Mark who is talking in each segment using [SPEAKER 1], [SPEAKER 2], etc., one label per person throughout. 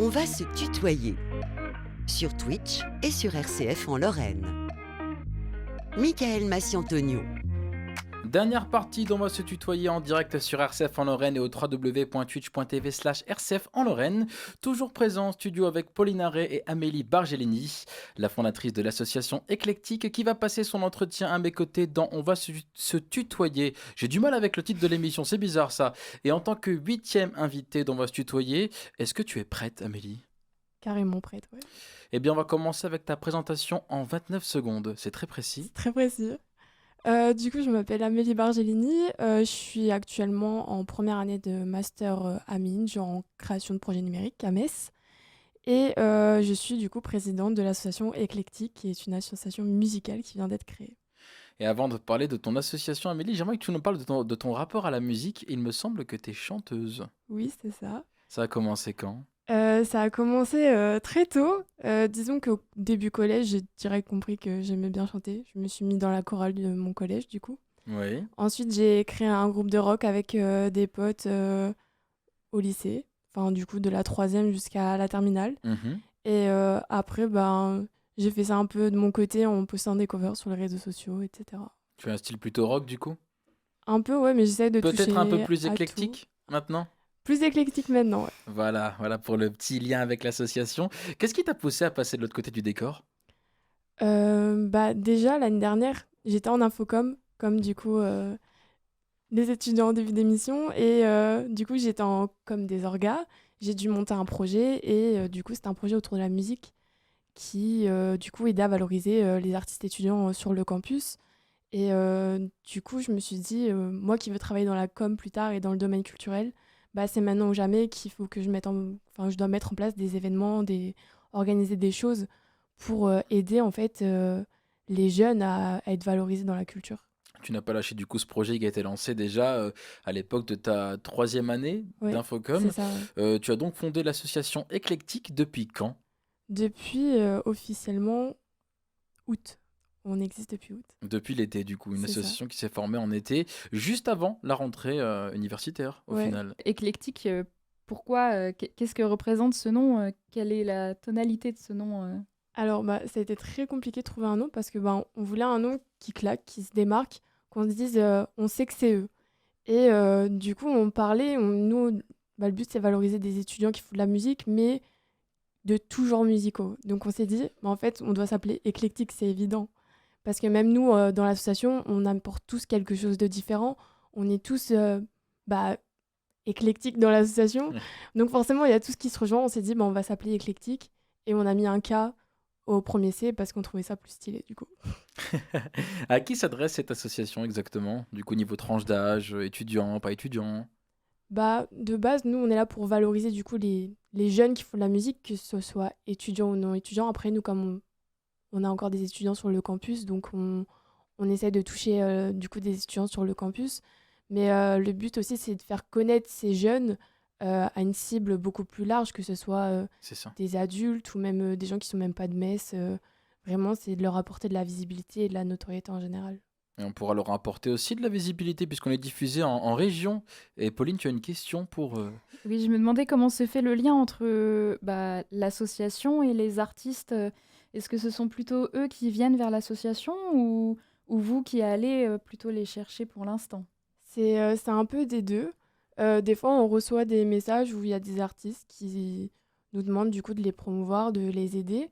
[SPEAKER 1] On va se tutoyer sur Twitch et sur RCF en Lorraine. Michael Massiantonio.
[SPEAKER 2] Dernière partie d'On va se tutoyer en direct sur RCF en Lorraine et au www.twitch.tv/RCF en Lorraine. Toujours présent en studio avec Pauline Arrey et Amélie Bargelini, la fondatrice de l'association Éclectique, qui va passer son entretien à mes côtés dans On va se tutoyer. J'ai du mal avec le titre de l'émission, c'est bizarre ça. Et en tant que 8e invitée d'On va se tutoyer, est-ce que tu es prête, Amélie ?
[SPEAKER 3] Carrément prête, ouais.
[SPEAKER 2] Eh bien, on va commencer avec ta présentation en 29 secondes. C'est très précis.
[SPEAKER 3] C'est très précis. Du coup, je m'appelle Amélie Bargelini. Je suis actuellement en première année de master à Minge en création de projets numériques à Metz. Et je suis du coup présidente de l'association Éclectique, qui est une association musicale qui vient d'être créée.
[SPEAKER 2] Et avant de parler de ton association, Amélie, j'aimerais que tu nous parles de ton rapport à la musique. Il me semble que tu es chanteuse.
[SPEAKER 3] Oui, c'est ça.
[SPEAKER 2] Ça a commencé quand ?
[SPEAKER 3] Ça a commencé très tôt. Disons qu'au début collège, j'ai direct compris que j'aimais bien chanter. Je me suis mis dans la chorale de mon collège, du coup.
[SPEAKER 2] Oui.
[SPEAKER 3] Ensuite, j'ai créé un groupe de rock avec des potes au lycée. Enfin, du coup, de la 3e jusqu'à la terminale.
[SPEAKER 2] Mhm.
[SPEAKER 3] Et après, j'ai fait ça un peu de mon côté en postant des covers sur les réseaux sociaux, etc.
[SPEAKER 2] Tu as un style plutôt rock du coup ?
[SPEAKER 3] Un peu, ouais, mais j'essaie de toucher
[SPEAKER 2] Peut-être un peu plus
[SPEAKER 3] à tout.
[SPEAKER 2] éclectique maintenant ?
[SPEAKER 3] Plus éclectique maintenant, ouais.
[SPEAKER 2] Voilà pour le petit lien avec l'association. Qu'est-ce qui t'a poussé à passer de l'autre côté du décor ?
[SPEAKER 3] Déjà, l'année dernière, j'étais en infocom, comme du coup les étudiants en début d'émission. Et du coup, j'étais en com des orgas. J'ai dû monter un projet. Et du coup, c'était un projet autour de la musique qui, du coup, aidait à valoriser les artistes étudiants sur le campus. Et du coup, je me suis dit, moi qui veux travailler dans la com plus tard et dans le domaine culturel, c'est maintenant ou jamais qu'il faut que je dois mettre en place des événements, organiser des choses pour aider en fait les jeunes à être valorisés dans la culture.
[SPEAKER 2] Tu n'as pas lâché du coup ce projet qui a été lancé déjà à l'époque de ta 3e année
[SPEAKER 3] Ouais,
[SPEAKER 2] d'Infocom.
[SPEAKER 3] c'est ça, ouais.
[SPEAKER 2] Tu as donc fondé l'association Éclectique depuis quand ?
[SPEAKER 3] Depuis officiellement août. On existe depuis août.
[SPEAKER 2] Depuis l'été, du coup, une
[SPEAKER 3] C'est ça.
[SPEAKER 2] association qui s'est formée en été, juste avant la rentrée universitaire, au
[SPEAKER 3] Ouais.
[SPEAKER 2] final.
[SPEAKER 4] Éclectique, pourquoi qu'est-ce que représente ce nom quelle est la tonalité de ce nom
[SPEAKER 3] Alors, ça a été très compliqué de trouver un nom parce que on voulait un nom qui claque, qui se démarque, qu'on se dise on sait que c'est eux. Et du coup, on parlait, le but c'est de valoriser des étudiants qui font de la musique, mais de tout genre musicaux. Donc on s'est dit, en fait, on doit s'appeler Éclectique, c'est évident. Parce que même nous, dans l'association, on apporte tous quelque chose de différent. On est tous éclectiques dans l'association. Donc forcément, il y a tout ce qui se rejoint. On s'est dit, on va s'appeler Éclectique. Et on a mis un K au premier C parce qu'on trouvait ça plus stylé, du coup.
[SPEAKER 2] À qui s'adresse cette association exactement ? Du coup, niveau tranche d'âge, étudiant, pas étudiant ?
[SPEAKER 3] De base, nous, on est là pour valoriser du coup les jeunes qui font de la musique, que ce soit étudiants ou non étudiants. Après, nous, comme on a encore des étudiants sur le campus, donc on essaie de toucher du coup des étudiants sur le campus. Mais le but aussi, c'est de faire connaître ces jeunes à une cible beaucoup plus large, que ce soit
[SPEAKER 2] C'est ça.
[SPEAKER 3] des adultes ou même des gens qui sont même pas de Metz. Vraiment, c'est de leur apporter de la visibilité et de la notoriété en général.
[SPEAKER 2] Et on pourra leur apporter aussi de la visibilité puisqu'on est diffusé en région. Et Pauline, tu as une question pour...
[SPEAKER 4] Oui, je me demandais comment se fait le lien entre l'association et les artistes. Est-ce que ce sont plutôt eux qui viennent vers l'association ou vous qui allez plutôt les chercher pour l'instant ?
[SPEAKER 3] C'est un peu des deux. Des fois, on reçoit des messages où il y a des artistes qui nous demandent du coup de les promouvoir, de les aider.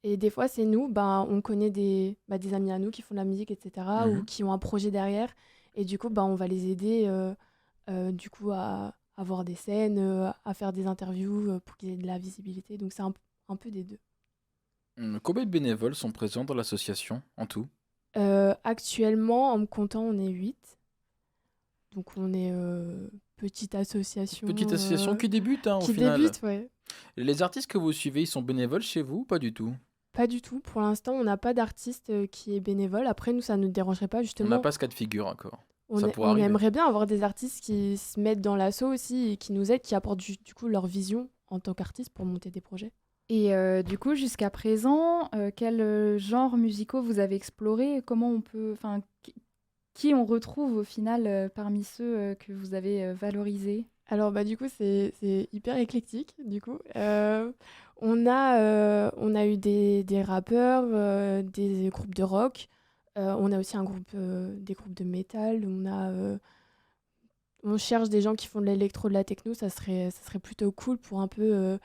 [SPEAKER 3] Et des fois, c'est nous, on connaît des amis à nous qui font de la musique, etc., ou qui ont un projet derrière. Et du coup, on va les aider du coup, à avoir des scènes, à faire des interviews pour qu'ils aient de la visibilité. Donc, c'est un peu des deux.
[SPEAKER 2] Combien de bénévoles sont présents dans l'association en tout ?
[SPEAKER 3] Actuellement, en me comptant, on est 8. Donc, on est petite association.
[SPEAKER 2] Petite association qui débute au
[SPEAKER 3] qui
[SPEAKER 2] final.
[SPEAKER 3] débute, ouais.
[SPEAKER 2] Les artistes que vous suivez, ils sont bénévoles chez vous ou pas du tout ?
[SPEAKER 3] Pas du tout. Pour l'instant, on n'a pas d'artiste qui est bénévole. Après, nous, ça ne nous dérangerait pas,
[SPEAKER 2] On
[SPEAKER 3] justement.
[SPEAKER 2] n'a pas ce cas de figure encore. Ça pourrait
[SPEAKER 3] On
[SPEAKER 2] arriver.
[SPEAKER 3] aimerait bien avoir des artistes qui se mettent dans l'assaut aussi et qui nous aident, qui apportent du coup leur vision en tant qu'artiste pour monter des projets.
[SPEAKER 4] Et du coup, jusqu'à présent, quels genres musicaux vous avez explorés ? Comment on peut... Qui on retrouve au final parmi ceux que vous avez valorisés ?
[SPEAKER 3] Alors, bah, du coup, c'est hyper éclectique, du coup. On a eu des rappeurs, des groupes de rock. On a aussi des groupes de métal. On cherche des gens qui font de l'électro, de la techno. Ça serait plutôt cool pour un peu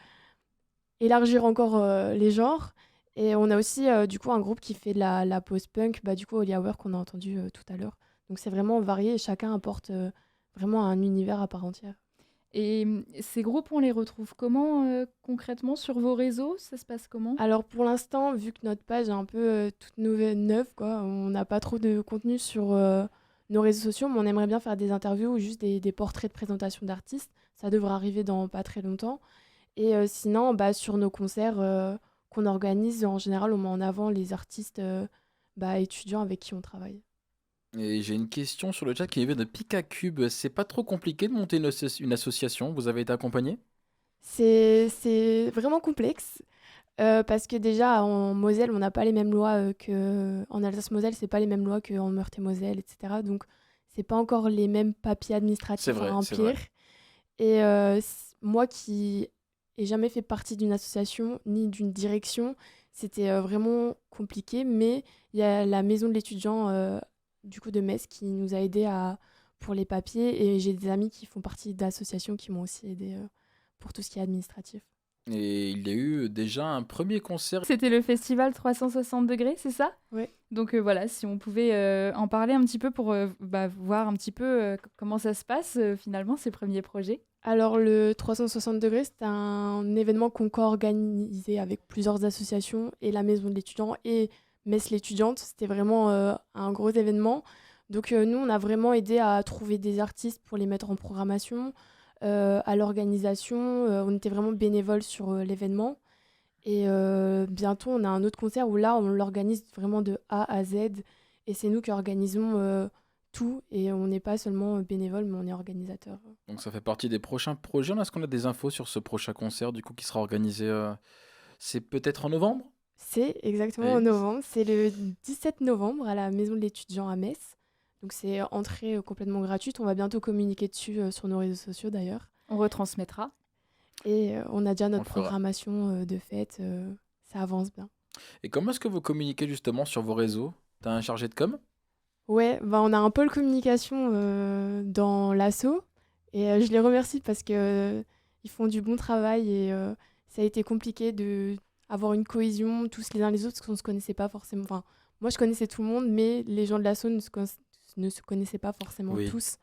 [SPEAKER 3] élargir encore les genres. Et on a aussi, du coup, un groupe qui fait de la post-punk, bah, du coup, Holy Hour qu'on a entendu tout à l'heure. Donc, c'est vraiment varié et chacun apporte vraiment un univers à part entière.
[SPEAKER 4] Et ces groupes, on les retrouve comment concrètement sur vos réseaux? Ça se passe comment?
[SPEAKER 3] Alors pour l'instant, vu que notre page est un peu toute neuve, quoi, on n'a pas trop de contenu sur nos réseaux sociaux, mais on aimerait bien faire des interviews ou juste des portraits de présentation d'artistes. Ça devrait arriver dans pas très longtemps. Et sinon, bah, sur nos concerts qu'on organise, en général, on met en avant les artistes étudiants avec qui on travaille.
[SPEAKER 2] Et j'ai une question sur le chat qui vient de Picacube. C'est pas trop compliqué de monter une association? Vous avez été accompagné?
[SPEAKER 3] C'est vraiment complexe. Parce que déjà, en Moselle, on n'a pas les mêmes lois en Alsace-Moselle, c'est pas les mêmes lois qu'en Meurthe-et-Moselle, etc. Donc, c'est pas encore les mêmes papiers
[SPEAKER 2] C'est
[SPEAKER 3] administratifs à
[SPEAKER 2] vrai, c'est
[SPEAKER 3] remplir.
[SPEAKER 2] vrai.
[SPEAKER 3] Et moi qui ai jamais fait partie d'une association ni d'une direction, c'était vraiment compliqué. Mais il y a la maison de l'étudiant du coup de Metz qui nous a aidés pour les papiers. Et j'ai des amis qui font partie d'associations qui m'ont aussi aidé pour tout ce qui est administratif.
[SPEAKER 2] Et il y a eu déjà un premier concert.
[SPEAKER 4] C'était le festival 360 degrés, c'est ça?
[SPEAKER 3] Ouais.
[SPEAKER 4] Donc voilà, si on pouvait en parler un petit peu pour voir un petit peu comment ça se passe finalement, ces premiers projets.
[SPEAKER 3] Alors, le 360 degrés, c'est un événement qu'on co-organisait avec plusieurs associations et la Maison de l'étudiant et Metz l'étudiante. C'était vraiment un gros événement. Donc, nous, on a vraiment aidé à trouver des artistes pour les mettre en programmation, à l'organisation. On était vraiment bénévoles sur l'événement. Et bientôt, on a un autre concert où là, on l'organise vraiment de A à Z. Et c'est nous qui organisons tout. Et on n'est pas seulement bénévole, mais on est organisateur.
[SPEAKER 2] Donc ça fait partie des prochains projets. Est-ce qu'on a des infos sur ce prochain concert du coup qui sera organisé c'est peut-être en novembre?
[SPEAKER 3] C'est exactement
[SPEAKER 2] Et
[SPEAKER 3] en novembre. C'est le 17 novembre à la Maison de l'étudiant à Metz. Donc c'est entrée complètement gratuite. On va bientôt communiquer dessus sur nos réseaux sociaux d'ailleurs.
[SPEAKER 4] On retransmettra.
[SPEAKER 3] Et on a déjà
[SPEAKER 2] on
[SPEAKER 3] notre
[SPEAKER 2] le fera.
[SPEAKER 3] programmation de fête. Ça avance bien.
[SPEAKER 2] Et comment est-ce que vous communiquez justement sur vos réseaux? T'as un chargé de com?
[SPEAKER 3] Ouais, bah on a un pôle communication dans l'asso. Et je les remercie parce que ils font du bon travail et ça a été compliqué de avoir une cohésion tous les uns les autres parce qu'on ne se connaissait pas forcément. Enfin, moi je connaissais tout le monde, mais les gens de l'asso ne se connaissaient pas forcément
[SPEAKER 2] Oui.
[SPEAKER 3] tous.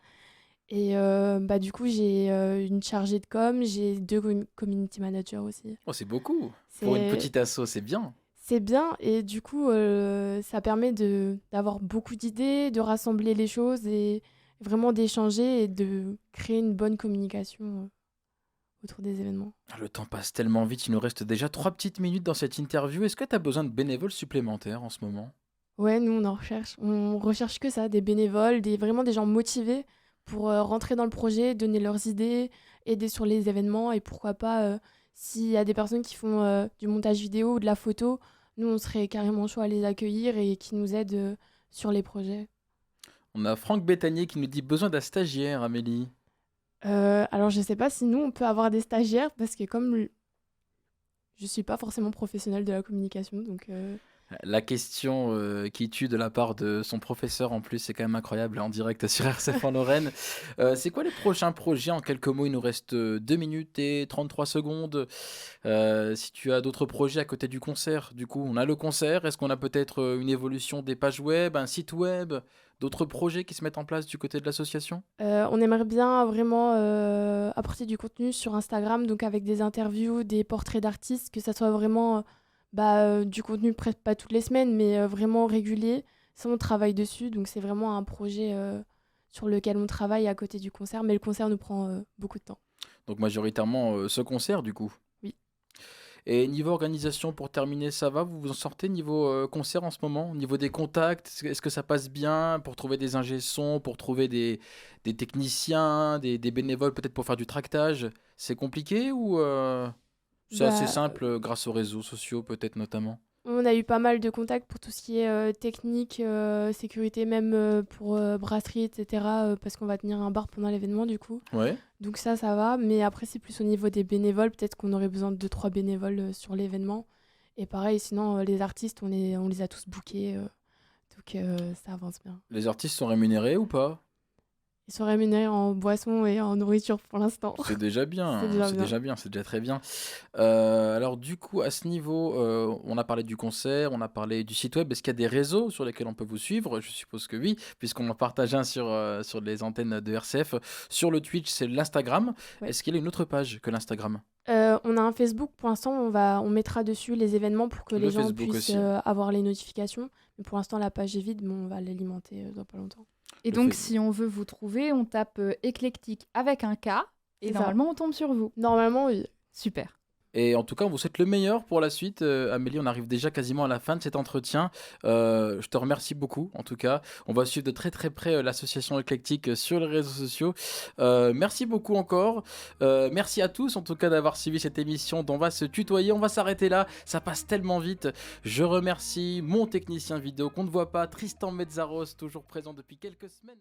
[SPEAKER 3] Et bah du coup j'ai une chargée de com, j'ai 2 community managers aussi.
[SPEAKER 2] Oh, c'est beaucoup. Pour une
[SPEAKER 3] C'est
[SPEAKER 2] petite asso, c'est bien.
[SPEAKER 3] c'est bien et du coup ça permet d'avoir beaucoup d'idées, de rassembler les choses et vraiment d'échanger et de créer une bonne communication autour des événements.
[SPEAKER 2] Le temps passe tellement vite, il nous reste déjà 3 petites minutes dans cette interview. Est-ce que tu as besoin de bénévoles supplémentaires en ce moment?
[SPEAKER 3] Ouais, nous on en recherche. On recherche que ça, des bénévoles, vraiment des gens motivés pour rentrer dans le projet, donner leurs idées, aider sur les événements et pourquoi pas s'il y a des personnes qui font du montage vidéo ou de la photo, nous on serait carrément chaud à les accueillir et qui nous aident sur les projets.
[SPEAKER 2] On a Franck Bétanier qui nous dit besoin d'un stagiaire, Amélie.
[SPEAKER 3] Alors je sais pas si nous on peut avoir des stagiaires parce que je suis pas forcément professionnelle de la communication donc
[SPEAKER 2] La question qui tue de la part de son professeur en plus, c'est quand même incroyable en direct sur RCF en Lorraine. C'est quoi les prochains projets? En quelques mots, il nous reste 2 minutes et 33 secondes. Si tu as d'autres projets à côté du concert, du coup, on a le concert. Est-ce qu'on a peut-être une évolution des pages web, un site web, d'autres projets qui se mettent en place du côté de l'association?
[SPEAKER 3] On aimerait bien vraiment apporter du contenu sur Instagram, donc avec des interviews, des portraits d'artistes, que ça soit vraiment du contenu presque pas toutes les semaines, mais vraiment régulier. Ça, on travaille dessus, donc c'est vraiment un projet sur lequel on travaille à côté du concert, mais le concert nous prend beaucoup de temps.
[SPEAKER 2] Donc majoritairement ce concert du coup.
[SPEAKER 3] Oui.
[SPEAKER 2] Et niveau organisation, pour terminer, ça va? Vous vous en sortez niveau concert en ce moment? Au niveau des contacts, est-ce que ça passe bien pour trouver des ingé sons, pour trouver des techniciens, des bénévoles peut-être pour faire du tractage? C'est compliqué ou c'est assez
[SPEAKER 3] Bah,
[SPEAKER 2] simple grâce aux réseaux sociaux peut-être notamment?
[SPEAKER 3] On a eu pas mal de contacts pour tout ce qui est technique, sécurité, même pour brasserie, etc. Parce qu'on va tenir un bar pendant l'événement du coup.
[SPEAKER 2] Ouais.
[SPEAKER 3] Donc ça va. Mais après, c'est plus au niveau des bénévoles. Peut-être qu'on aurait besoin de 2-3 bénévoles sur l'événement. Et pareil, sinon, les artistes, on les a tous bookés. Donc ça avance bien.
[SPEAKER 2] Les artistes sont rémunérés ou pas?
[SPEAKER 3] Ils sont rémunérés en boissons et en nourriture pour l'instant.
[SPEAKER 2] C'est déjà bien,
[SPEAKER 3] C'est déjà
[SPEAKER 2] c'est
[SPEAKER 3] bien.
[SPEAKER 2] déjà bien, c'est déjà très bien. Alors du coup, à ce niveau, on a parlé du concert, on a parlé du site web. Est-ce qu'il y a des réseaux sur lesquels on peut vous suivre? Je suppose que oui, puisqu'on en partage un sur les antennes de RCF. Sur le Twitch, c'est l'Instagram.
[SPEAKER 3] Ouais.
[SPEAKER 2] Est-ce qu'il y a une autre page que l'Instagram?
[SPEAKER 3] On a un Facebook. Pour l'instant, on mettra dessus les événements pour que
[SPEAKER 2] Le
[SPEAKER 3] les gens
[SPEAKER 2] Facebook
[SPEAKER 3] puissent
[SPEAKER 2] aussi.
[SPEAKER 3] avoir les notifications. Mais pour l'instant, la page est vide, mais on va l'alimenter dans pas longtemps.
[SPEAKER 4] Et
[SPEAKER 2] Le
[SPEAKER 4] donc,
[SPEAKER 2] fait-
[SPEAKER 4] si on veut vous trouver, on tape éclectique avec un K, et
[SPEAKER 3] C'est ça.
[SPEAKER 4] normalement, on tombe sur vous.
[SPEAKER 3] Normalement, oui.
[SPEAKER 4] Super.
[SPEAKER 2] Et en tout cas, on vous souhaite le meilleur pour la suite. Amélie, on arrive déjà quasiment à la fin de cet entretien. Je te remercie beaucoup, en tout cas. On va suivre de très très près l'association éclectique sur les réseaux sociaux. Merci beaucoup encore. Merci à tous, en tout cas, d'avoir suivi cette émission dont on va se tutoyer. On va s'arrêter là. Ça passe tellement vite. Je remercie mon technicien vidéo qu'on ne voit pas, Tristan Mezzaros, toujours présent depuis quelques semaines.